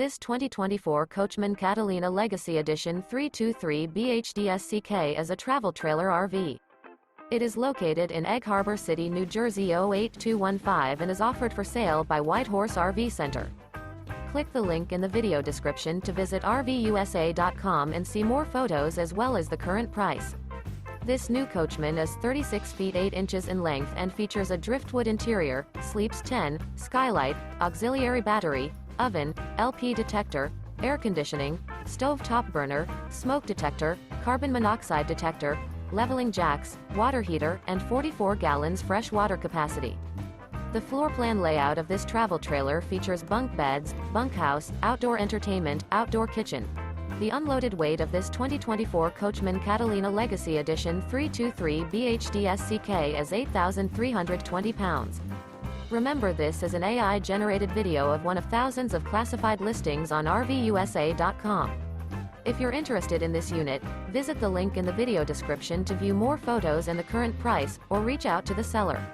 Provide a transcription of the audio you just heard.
This 2024 Coachmen Catalina Legacy Edition 323 BHDSCK is a travel trailer RV. It is located in Egg Harbor City, New Jersey 08215 and is offered for sale by Whitehorse RV Center. Click the link in the video description to visit RVUSA.com and see more photos as well as the current price. This new Coachmen is 36 feet 8 inches in length and features a driftwood interior, sleeps 10, skylight, auxiliary battery, oven, LP detector, air conditioning, stove top burner, smoke detector, carbon monoxide detector, leveling jacks, water heater, and 44 gallons fresh water capacity. The floor plan layout of this travel trailer features bunk beds, bunkhouse, outdoor entertainment, outdoor kitchen. The unloaded weight of this 2024 Coachmen Catalina Legacy Edition 323 BHDSCK is 8,320 pounds. Remember, this is an AI-generated video of one of thousands of classified listings on RVUSA.com. If you're interested in this unit, visit the link in the video description to view more photos and the current price, or reach out to the seller.